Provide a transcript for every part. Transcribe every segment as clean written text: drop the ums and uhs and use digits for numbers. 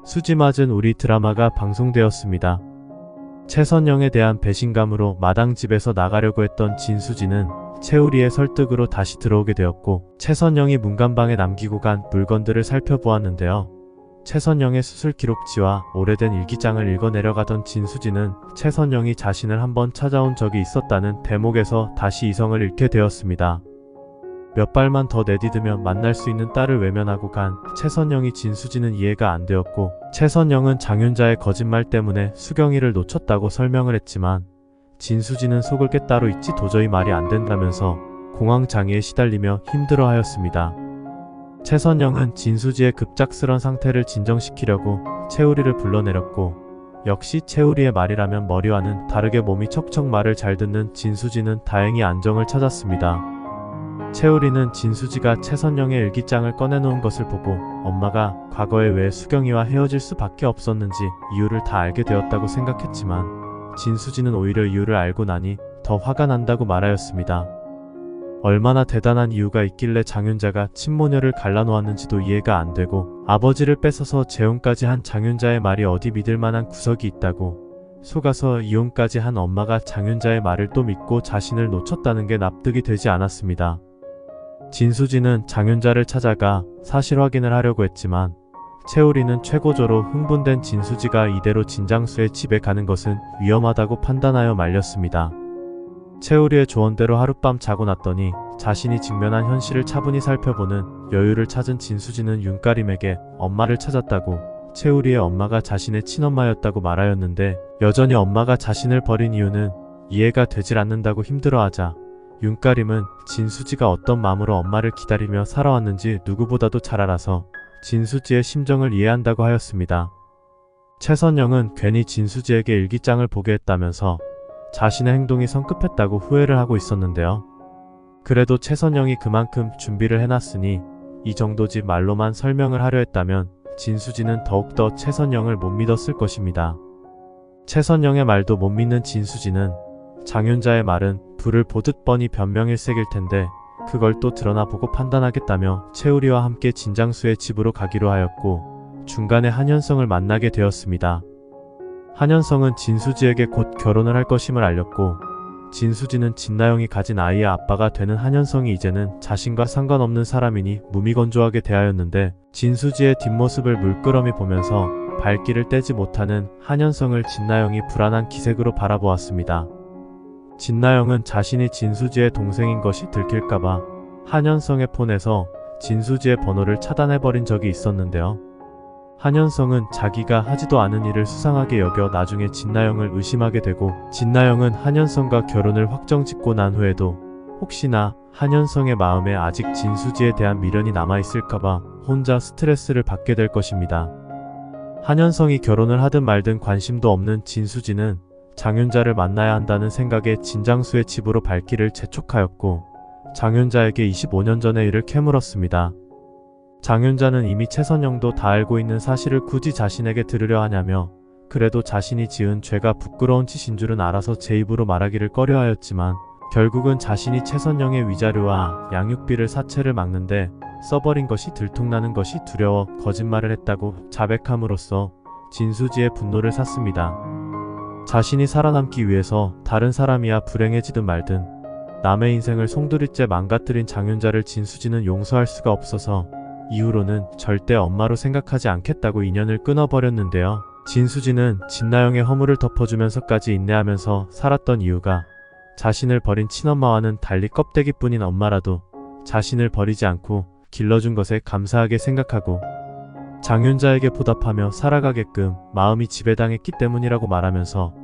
수지 맞은 우리 드라마가 방송되었습니다. 최선영에 대한 배신감으로 마당 집에서 나가려고 했던 진수지는 채우리의 설득으로 다시 들어오게 되었고, 최선영이 문간방에 남기고 간 물건들을 살펴보았는데요. 최선영의 수술 기록지와 오래된 일기장을 읽어내려가던 진수지는 최선영이 자신을 한번 찾아온 적이 있었다는 대목에서 다시 이성을 잃게 되었습니다. 몇 발만 더 내디디면 만날 수 있는 딸을 외면하고 간 최선영이 진수지는 이해가 안 되었고, 최선영은 장윤자의 거짓말 때문에 수경이를 놓쳤다고 설명을 했지만 진수지는 속을 게 따로 있지 도저히 말이 안 된다면서 공황장애에 시달리며 힘들어하였습니다. 최선영은 진수지의 급작스런 상태를 진정시키려고 채우리를 불러내렸고, 역시 채우리의 말이라면 머리와는 다르게 몸이 척척 말을 잘 듣는 진수지는 다행히 안정을 찾았습니다. 채우리는 진수지가 최선영의 일기장을 꺼내놓은 것을 보고 엄마가 과거에 왜 수경이와 헤어질 수밖에 없었는지 이유를 다 알게 되었다고 생각했지만, 진수지는 오히려 이유를 알고 나니 더 화가 난다고 말하였습니다. 얼마나 대단한 이유가 있길래 장윤자가 친모녀를 갈라놓았는지도 이해가 안 되고, 아버지를 뺏어서 재혼까지 한 장윤자의 말이 어디 믿을 만한 구석이 있다고, 속아서 이혼까지 한 엄마가 장윤자의 말을 또 믿고 자신을 놓쳤다는 게 납득이 되지 않았습니다. 진수지는 장윤자를 찾아가 사실 확인을 하려고 했지만, 채우리는 최고조로 흥분된 진수지가 이대로 진장수의 집에 가는 것은 위험하다고 판단하여 말렸습니다. 채우리의 조언대로 하룻밤 자고 났더니 자신이 직면한 현실을 차분히 살펴보는 여유를 찾은 진수지는 윤가림에게 엄마를 찾았다고, 채우리의 엄마가 자신의 친엄마였다고 말하였는데, 여전히 엄마가 자신을 버린 이유는 이해가 되질 않는다고 힘들어하자 윤가림은 진수지가 어떤 마음으로 엄마를 기다리며 살아왔는지 누구보다도 잘 알아서 진수지의 심정을 이해한다고 하였습니다. 최선영은 괜히 진수지에게 일기장을 보게 했다면서 자신의 행동이 성급했다고 후회를 하고 있었는데요. 그래도 최선영이 그만큼 준비를 해놨으니 이 정도지 말로만 설명을 하려 했다면 진수지는 더욱더 최선영을 못 믿었을 것입니다. 최선영의 말도 못 믿는 진수지는 장윤자의 말은 불을 보듯 뻔히 변명일색일 텐데 그걸 또 드러나 보고 판단하겠다며 채우리와 함께 진장수의 집으로 가기로 하였고, 중간에 한현성을 만나게 되었습니다. 한현성은 진수지에게 곧 결혼을 할 것임을 알렸고, 진수지는 진나영이 가진 아이의 아빠가 되는 한현성이 이제는 자신과 상관없는 사람이니 무미건조하게 대하였는데, 진수지의 뒷모습을 물끄러미 보면서 발길을 떼지 못하는 한현성을 진나영이 불안한 기색으로 바라보았습니다. 진나영은 자신이 진수지의 동생인 것이 들킬까봐 한현성의 폰에서 진수지의 번호를 차단해버린 적이 있었는데요. 한현성은 자기가 하지도 않은 일을 수상하게 여겨 나중에 진나영을 의심하게 되고, 진나영은 한현성과 결혼을 확정짓고 난 후에도 혹시나 한현성의 마음에 아직 진수지에 대한 미련이 남아있을까봐 혼자 스트레스를 받게 될 것입니다. 한현성이 결혼을 하든 말든 관심도 없는 진수지는 장윤자를 만나야 한다는 생각에 진장수의 집으로 발길을 재촉하였고, 장윤자에게 25년 전의 일을 캐물었습니다. 장윤자는 이미 최선영도 다 알고 있는 사실을 굳이 자신에게 들으려 하냐며, 그래도 자신이 지은 죄가 부끄러운 짓인 줄은 알아서 제 입으로 말하기를 꺼려하였지만, 결국은 자신이 최선영의 위자료와 양육비를 사채를 막는데 써버린 것이 들통나는 것이 두려워 거짓말을 했다고 자백함으로써 진수지의 분노를 샀습니다. 자신이 살아남기 위해서 다른 사람이야 불행해지든 말든 남의 인생을 송두리째 망가뜨린 장윤자를 진수지는 용서할 수가 없어서 이후로는 절대 엄마로 생각하지 않겠다고 인연을 끊어버렸는데요. 진수지는 진나영의 허물을 덮어주면서까지 인내하면서 살았던 이유가, 자신을 버린 친엄마와는 달리 껍데기뿐인 엄마라도 자신을 버리지 않고 길러준 것에 감사하게 생각하고 장윤자에게 보답하며 살아가게끔 마음이 지배당했기 때문이라고 말하면서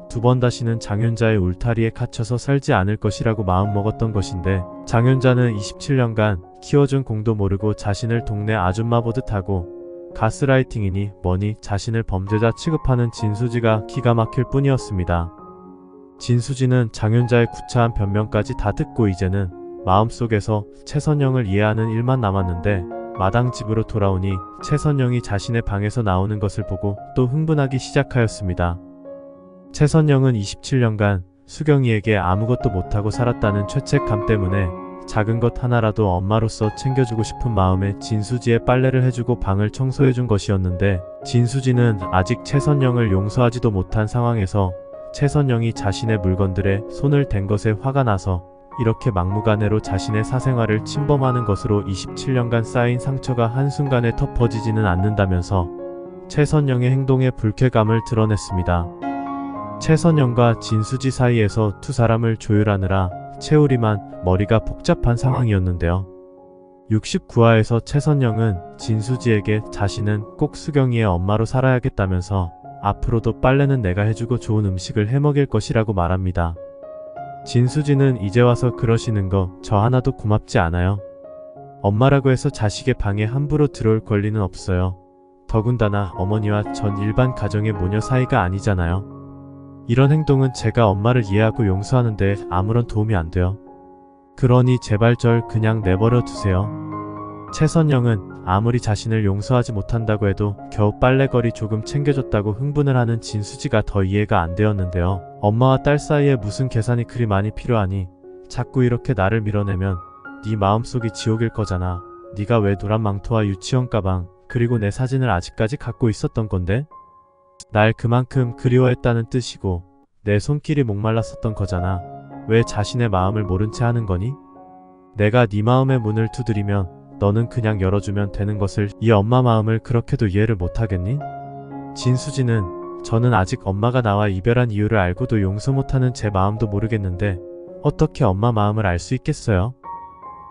두 번 다시는 장윤자의 울타리에 갇혀서 살지 않을 것이라고 마음먹었던 것인데, 장윤자는 27년간 키워준 공도 모르고 자신을 동네 아줌마 보듯 하고, 가스라이팅이니 뭐니 자신을 범죄자 취급하는 진수지가 기가 막힐 뿐이었습니다. 진수지는 장윤자의 구차한 변명까지 다 듣고 이제는 마음속에서 최선영을 이해하는 일만 남았는데, 마당 집으로 돌아오니 최선영이 자신의 방에서 나오는 것을 보고 또 흥분하기 시작하였습니다. 최선영은 27년간 수경이에게 아무것도 못하고 살았다는 죄책감 때문에 작은 것 하나라도 엄마로서 챙겨주고 싶은 마음에 진수지의 빨래를 해주고 방을 청소해준 것이었는데, 진수지는 아직 최선영을 용서하지도 못한 상황에서 최선영이 자신의 물건들에 손을 댄 것에 화가 나서 이렇게 막무가내로 자신의 사생활을 침범하는 것으로 27년간 쌓인 상처가 한순간에 덮어지지는 않는다면서 최선영의 행동에 불쾌감을 드러냈습니다. 최선영과 진수지 사이에서 두 사람을 조율하느라 채우리만 머리가 복잡한 상황이었는데요. 69화에서 최선영은 진수지에게 자신은 꼭 수경이의 엄마로 살아야겠다면서 앞으로도 빨래는 내가 해주고 좋은 음식을 해먹일 것이라고 말합니다. 진수지는 이제 와서 그러시는 거 저 하나도 고맙지 않아요. 엄마라고 해서 자식의 방에 함부로 들어올 권리는 없어요. 더군다나 어머니와 전 일반 가정의 모녀 사이가 아니잖아요. 이런 행동은 제가 엄마를 이해하고 용서하는데 아무런 도움이 안 돼요. 그러니 제발 절 그냥 내버려 두세요. 최선영은 아무리 자신을 용서하지 못한다고 해도 겨우 빨래거리 조금 챙겨줬다고 흥분을 하는 진수지가 더 이해가 안 되었는데요. 엄마와 딸 사이에 무슨 계산이 그리 많이 필요하니 자꾸 이렇게 나를 밀어내면 네 마음속이 지옥일 거잖아. 네가 왜 노란 망토와 유치원 가방 그리고 내 사진을 아직까지 갖고 있었던 건데? 날 그만큼 그리워했다는 뜻이고 내 손길이 목말랐었던 거잖아. 왜 자신의 마음을 모른 채 하는 거니? 내가 네 마음의 문을 두드리면 너는 그냥 열어주면 되는 것을 이 엄마 마음을 그렇게도 이해를 못하겠니? 진수지는 저는 아직 엄마가 나와 이별한 이유를 알고도 용서 못하는 제 마음도 모르겠는데 어떻게 엄마 마음을 알 수 있겠어요?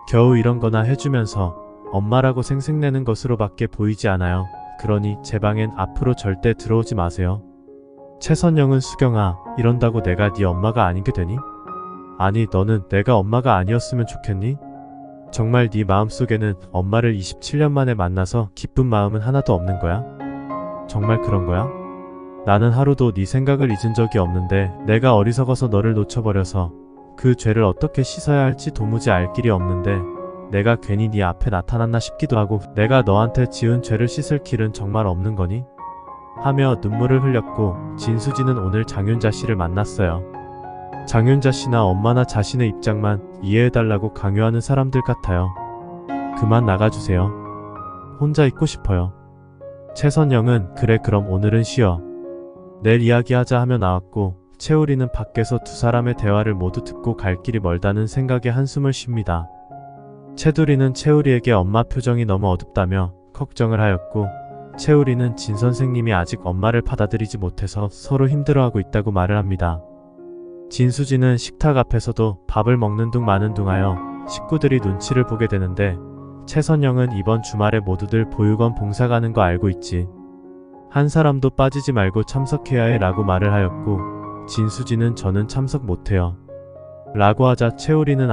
겨우 이런 거나 해주면서 엄마라고 생색내는 것으로밖에 보이지 않아요. 그러니 제 방엔 앞으로 절대 들어오지 마세요. 최선영은 수경아, 이런다고 내가 네 엄마가 아니게 되니? 아니, 너는 내가 엄마가 아니었으면 좋겠니? 정말 네 마음속에는 엄마를 27년 만에 만나서 기쁜 마음은 하나도 없는 거야? 정말 그런 거야? 나는 하루도 네 생각을 잊은 적이 없는데 내가 어리석어서 너를 놓쳐버려서 그 죄를 어떻게 씻어야 할지 도무지 알 길이 없는데 내가 괜히 네 앞에 나타났나 싶기도 하고 내가 너한테 지은 죄를 씻을 길은 정말 없는 거니? 하며 눈물을 흘렸고 진수지는 오늘 장윤자 씨를 만났어요. 장윤자 씨나 엄마나 자신의 입장만 이해해달라고 강요하는 사람들 같아요. 그만 나가주세요. 혼자 있고 싶어요. 최선영은 그래 그럼 오늘은 쉬어. 내일 이야기하자 하며 나왔고 채우리는 밖에서 두 사람의 대화를 모두 듣고 갈 길이 멀다는 생각에 한숨을 쉽니다. 채두리는 채우리에게 엄마 표정이 너무 어둡다며 걱정을 하였고 채우리는 진 선생님이 아직 엄마를 받아들이지 못해서 서로 힘들어하고 있다고 말을 합니다. 진수지는 식탁 앞에서도 밥을 먹는 둥 마는 둥 하여 식구들이 눈치를 보게 되는데 최선영은 이번 주말에 모두들 보육원 봉사 가는 거 알고 있지. 한 사람도 빠지지 말고 참석해야 해 라고 말을 하였고 진수지는 저는 참석 못해요 라고 하자 채우리는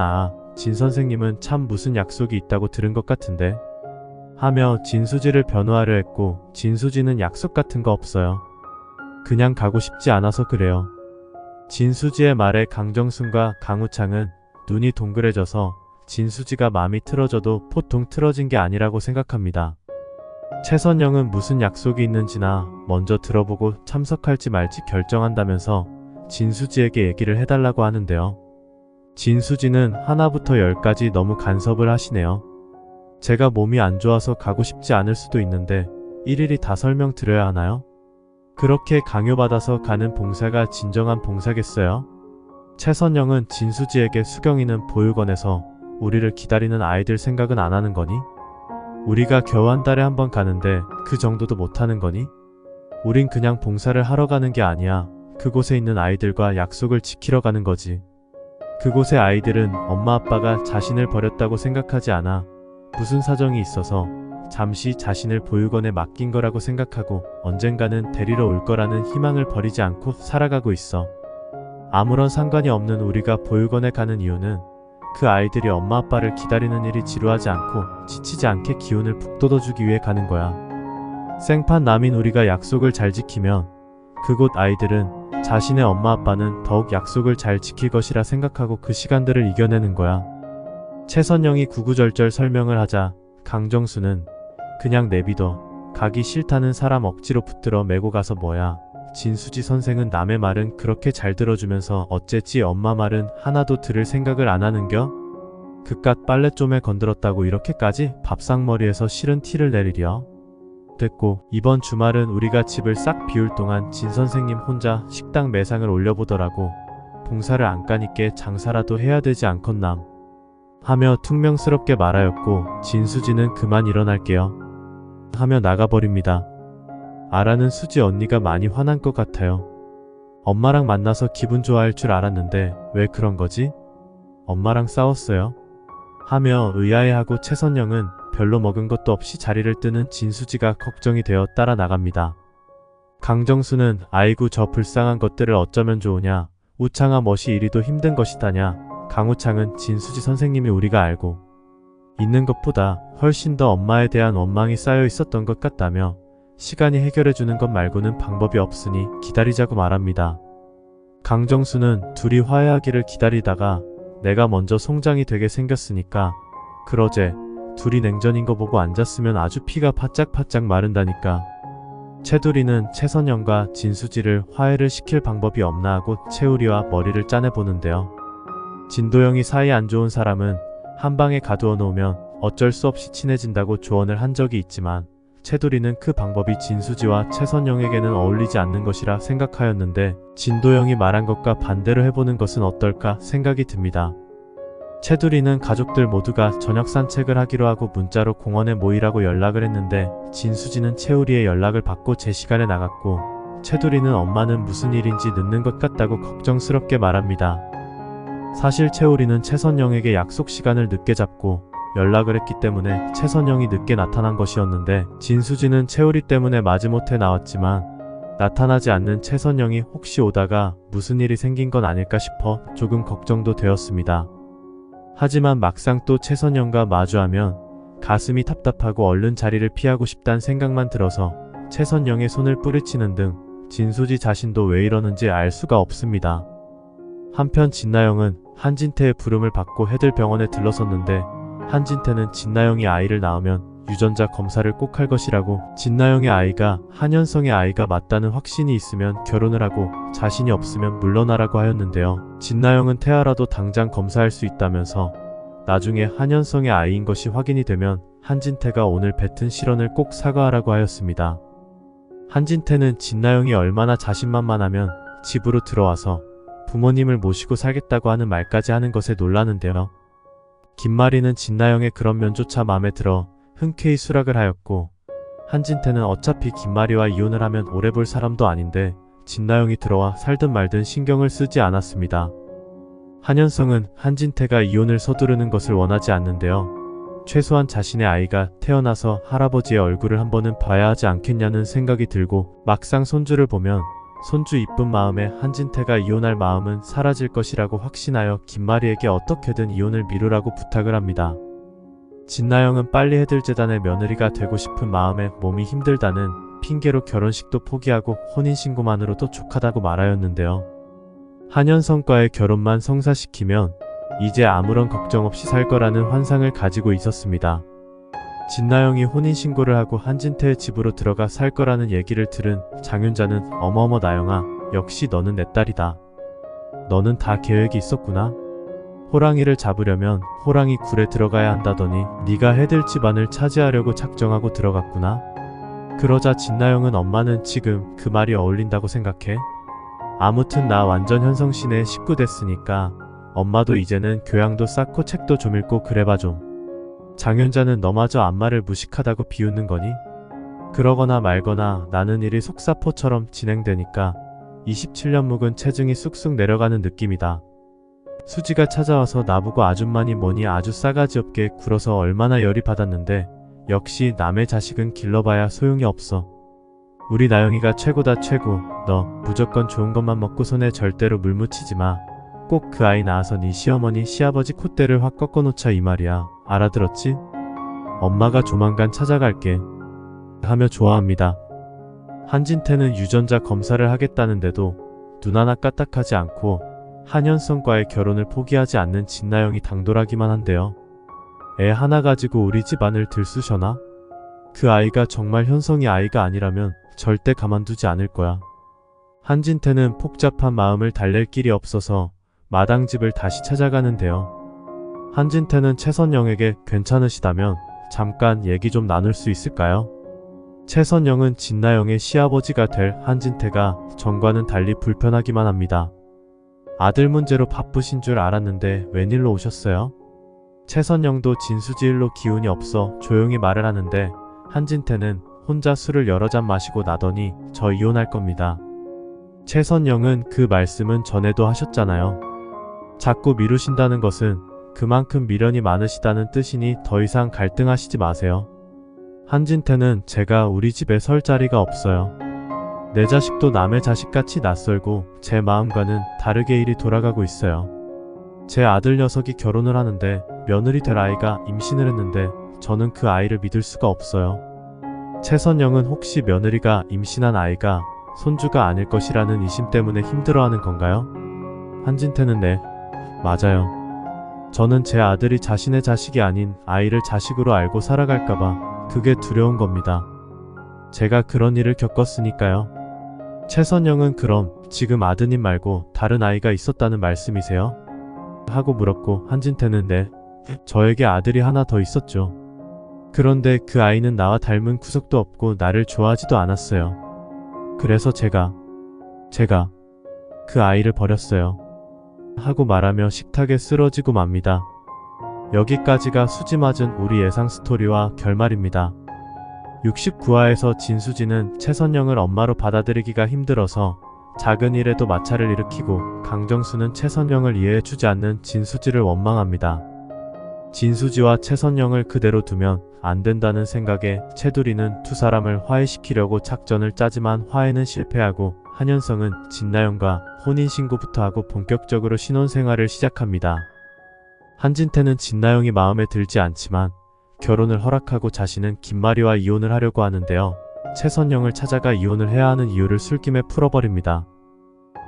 진 선생님은 참 무슨 약속이 있다고 들은 것 같은데 하며 진수지를 변호하려 했고 진수지는 약속 같은 거 없어요. 그냥 가고 싶지 않아서 그래요. 진수지의 말에 강정순과 강우창은 눈이 동그래져서 진수지가 마음이 틀어져도 보통 틀어진 게 아니라고 생각합니다. 최선영은 무슨 약속이 있는지나 먼저 들어보고 참석할지 말지 결정한다면서 진수지에게 얘기를 해달라고 하는데요. 진수지는 하나부터 10까지 너무 간섭을 하시네요. 제가 몸이 안 좋아서 가고 싶지 않을 수도 있는데 일일이 다 설명드려야 하나요? 그렇게 강요받아서 가는 봉사가 진정한 봉사겠어요? 최선영은 진수지에게 수경이는 보육원에서 우리를 기다리는 아이들 생각은 안 하는 거니? 우리가 겨우 한 달에 한 번 가는데 그 정도도 못하는 거니? 우린 그냥 봉사를 하러 가는 게 아니야. 그곳에 있는 아이들과 약속을 지키러 가는 거지. 그곳의 아이들은 엄마 아빠가 자신을 버렸다고 생각하지 않아. 무슨 사정이 있어서 잠시 자신을 보육원에 맡긴 거라고 생각하고 언젠가는 데리러 올 거라는 희망을 버리지 않고 살아가고 있어. 아무런 상관이 없는 우리가 보육원에 가는 이유는 그 아이들이 엄마 아빠를 기다리는 일이 지루하지 않고 지치지 않게 기운을 북돋워주기 위해 가는 거야. 생판 남인 우리가 약속을 잘 지키면 그곳 아이들은 자신의 엄마 아빠는 더욱 약속을 잘 지킬 것이라 생각하고 그 시간들을 이겨내는 거야. 최선영이 구구절절 설명을 하자 강정수는 그냥 내비둬. 가기 싫다는 사람 억지로 붙들어 메고 가서 뭐야. 진수지 선생은 남의 말은 그렇게 잘 들어주면서 어쨌지 엄마 말은 하나도 들을 생각을 안 하는겨? 그깟 빨랫좀에 건드렸다고 이렇게까지 밥상머리에서 싫은 티를 내리랴. 됐고, 이번 주말은 우리가 집을 싹 비울 동안 진 선생님 혼자 식당 매상을 올려보더라고. 봉사를 안 까니께 장사라도 해야 되지 않겠남. 하며 퉁명스럽게 말하였고, 진수지는 그만 일어날게요. 하며 나가버립니다. 아라는 수지 언니가 많이 화난 것 같아요. 엄마랑 만나서 기분 좋아할 줄 알았는데 왜 그런 거지? 엄마랑 싸웠어요? 하며 의아해하고 최선영은 별로 먹은 것도 없이 자리를 뜨는 진수지가 걱정이 되어 따라 나갑니다. 강정수는 아이고 저 불쌍한 것들을 어쩌면 좋으냐. 우창아 멋이 이리도 힘든 것이다냐. 강우창은 진수지 선생님이 우리가 알고 있는 것보다 훨씬 더 엄마에 대한 원망이 쌓여 있었던 것 같다며 시간이 해결해주는 것 말고는 방법이 없으니 기다리자고 말합니다. 강정수는 둘이 화해하기를 기다리다가 내가 먼저 송장이 되게 생겼으니까 그러제 둘이 냉전인 거 보고 앉았으면 아주 피가 바짝바짝 마른다니까. 채두리는 최선영과 진수지를 화해를 시킬 방법이 없나 하고 채우리와 머리를 짜내보는데요. 진도영이 사이 안 좋은 사람은 한 방에 가두어 놓으면 어쩔 수 없이 친해진다고 조언을 한 적이 있지만 채두리는 그 방법이 진수지와 최선영에게는 어울리지 않는 것이라 생각하였는데 진도영이 말한 것과 반대로 해보는 것은 어떨까 생각이 듭니다. 채두리는 가족들 모두가 저녁 산책을 하기로 하고 문자로 공원에 모이라고 연락을 했는데 진수지는 채우리의 연락을 받고 제 시간에 나갔고 채두리는 엄마는 무슨 일인지 늦는 것 같다고 걱정스럽게 말합니다. 사실 채우리는 최선영에게 약속 시간을 늦게 잡고 연락을 했기 때문에 최선영이 늦게 나타난 것이었는데 진수지는 채우리 때문에 마지못해 나왔지만 나타나지 않는 최선영이 혹시 오다가 무슨 일이 생긴 건 아닐까 싶어 조금 걱정도 되었습니다. 하지만 막상 또 최선영과 마주하면 가슴이 답답하고 얼른 자리를 피하고 싶단 생각만 들어서 최선영의 손을 뿌리치는 등 진수지 자신도 왜 이러는지 알 수가 없습니다. 한편 진나영은 한진태의 부름을 받고 해들병원에 들러섰는데 한진태는 진나영이 아이를 낳으면 유전자 검사를 꼭 할 것이라고 진나영의 아이가 한현성의 아이가 맞다는 확신이 있으면 결혼을 하고 자신이 없으면 물러나라고 하였는데요. 진나영은 태아라도 당장 검사할 수 있다면서 나중에 한현성의 아이인 것이 확인이 되면 한진태가 오늘 뱉은 실언을 꼭 사과하라고 하였습니다. 한진태는 진나영이 얼마나 자신만만하면 집으로 들어와서 부모님을 모시고 살겠다고 하는 말까지 하는 것에 놀라는데요. 김마리는 진나영의 그런 면조차 마음에 들어 흔쾌히 수락을 하였고 한진태는 어차피 김마리와 이혼을 하면 오래 볼 사람도 아닌데 진나영이 들어와 살든 말든 신경을 쓰지 않았습니다. 한현성은 한진태가 이혼을 서두르는 것을 원하지 않는데요. 최소한 자신의 아이가 태어나서 할아버지의 얼굴을 한 번은 봐야 하지 않겠냐는 생각이 들고 막상 손주를 보면 손주 이쁜 마음에 한진태가 이혼할 마음은 사라질 것이라고 확신하여 김마리에게 어떻게든 이혼을 미루라고 부탁을 합니다. 진나영은 빨리 해들재단의 며느리가 되고 싶은 마음에 몸이 힘들다는 핑계로 결혼식도 포기하고 혼인신고만으로도 족하다고 말하였는데요. 한현성과의 결혼만 성사시키면 이제 아무런 걱정 없이 살 거라는 환상을 가지고 있었습니다. 진나영이 혼인신고를 하고 한진태의 집으로 들어가 살 거라는 얘기를 들은 장윤자는 어머어머 나영아, 역시 너는 내 딸이다. 너는 다 계획이 있었구나. 호랑이를 잡으려면 호랑이 굴에 들어가야 한다더니 네가 해들 집안을 차지하려고 작정하고 들어갔구나. 그러자 진나영은 엄마는 지금 그 말이 어울린다고 생각해? 아무튼 나 완전 현성씨네 식구 됐으니까 엄마도 이제는 교양도 쌓고 책도 좀 읽고 그래봐 좀. 장윤자는 너마저 안마를 무식하다고 비웃는 거니? 그러거나 말거나 나는 일이 속사포처럼 진행되니까 27년 묵은 체증이 쑥쑥 내려가는 느낌이다. 수지가 찾아와서 나보고 아줌마니 뭐니 아주 싸가지 없게 굴어서 얼마나 열이 받았는데 역시 남의 자식은 길러봐야 소용이 없어. 우리 나영이가 최고다 최고. 너 무조건 좋은 것만 먹고 손에 절대로 물 묻히지 마. 꼭 그 아이 낳아서 네 시어머니 시아버지 콧대를 확 꺾어놓자 이 말이야. 알아들었지? 엄마가 조만간 찾아갈게. 하며 좋아합니다. 한진태는 유전자 검사를 하겠다는데도 눈 하나 까딱하지 않고 한현성과의 결혼을 포기하지 않는 진나영이 당돌하기만 한데요. 애 하나 가지고 우리 집안을 들쑤셔나? 그 아이가 정말 현성이 아이가 아니라면 절대 가만두지 않을 거야. 한진태는 복잡한 마음을 달랠 길이 없어서 마당집을 다시 찾아가는데요. 한진태는 최선영에게 괜찮으시다면 잠깐 얘기 좀 나눌 수 있을까요? 최선영은 진나영의 시아버지가 될 한진태가 전과는 달리 불편하기만 합니다. 아들 문제로 바쁘신 줄 알았는데 웬일로 오셨어요? 최선영도 진수지 일로 기운이 없어 조용히 말을 하는데 한진태는 혼자 술을 여러 잔 마시고 나더니 저 이혼할 겁니다. 최선영은 그 말씀은 전에도 하셨잖아요. 자꾸 미루신다는 것은 그만큼 미련이 많으시다는 뜻이니 더 이상 갈등하시지 마세요. 한진태는 제가 우리 집에 설 자리가 없어요. 내 자식도 남의 자식같이 낯설고 제 마음과는 다르게 일이 돌아가고 있어요. 제 아들 녀석이 결혼을 하는데 며느리 될 아이가 임신을 했는데 저는 그 아이를 믿을 수가 없어요. 최선영은 혹시 며느리가 임신한 아이가 손주가 아닐 것이라는 의심 때문에 힘들어하는 건가요? 한진태는 네, 맞아요. 저는 제 아들이 자신의 자식이 아닌 아이를 자식으로 알고 살아갈까봐 그게 두려운 겁니다. 제가 그런 일을 겪었으니까요. 최선영은 그럼 지금 아드님 말고 다른 아이가 있었다는 말씀이세요? 하고 물었고 한진태는 네, 저에게 아들이 하나 더 있었죠. 그런데 그 아이는 나와 닮은 구석도 없고 나를 좋아하지도 않았어요. 그래서 제가 그 아이를 버렸어요. 하고 말하며 식탁에 쓰러지고 맙니다. 여기까지가 수지 맞은 우리 예상 스토리와 결말입니다. 69화에서 진수지는 최선영을 엄마로 받아들이기가 힘들어서 작은 일에도 마찰을 일으키고 강정수는 최선영을 이해해주지 않는 진수지를 원망합니다. 진수지와 최선영을 그대로 두면 안 된다는 생각에 채두리는 두 사람을 화해시키려고 작전을 짜지만 화해는 실패하고 한현성은 진나영과 혼인신고부터 하고 본격적으로 신혼생활을 시작합니다. 한진태는 진나영이 마음에 들지 않지만 결혼을 허락하고 자신은 김마리와 이혼을 하려고 하는데요. 최선영을 찾아가 이혼을 해야 하는 이유를 술김에 풀어버립니다.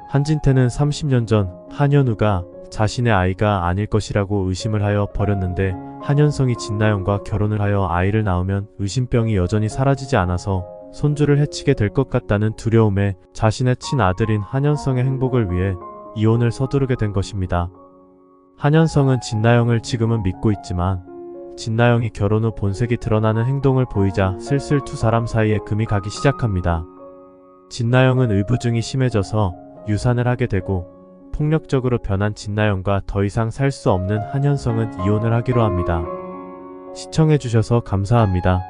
한진태는 30년 전 한현우가 자신의 아이가 아닐 것이라고 의심을 하여 버렸는데 한현성이 진나영과 결혼을 하여 아이를 낳으면 의심병이 여전히 사라지지 않아서 손주를 해치게 될 것 같다는 두려움에 자신의 친아들인 한현성의 행복을 위해 이혼을 서두르게 된 것입니다. 한현성은 진나영을 지금은 믿고 있지만 진나영이 결혼 후 본색이 드러나는 행동을 보이자 슬슬 두 사람 사이에 금이 가기 시작합니다. 진나영은 의부증이 심해져서 유산을 하게 되고 폭력적으로 변한 진나영과 더 이상 살 수 없는 한현성은 이혼을 하기로 합니다. 시청해주셔서 감사합니다.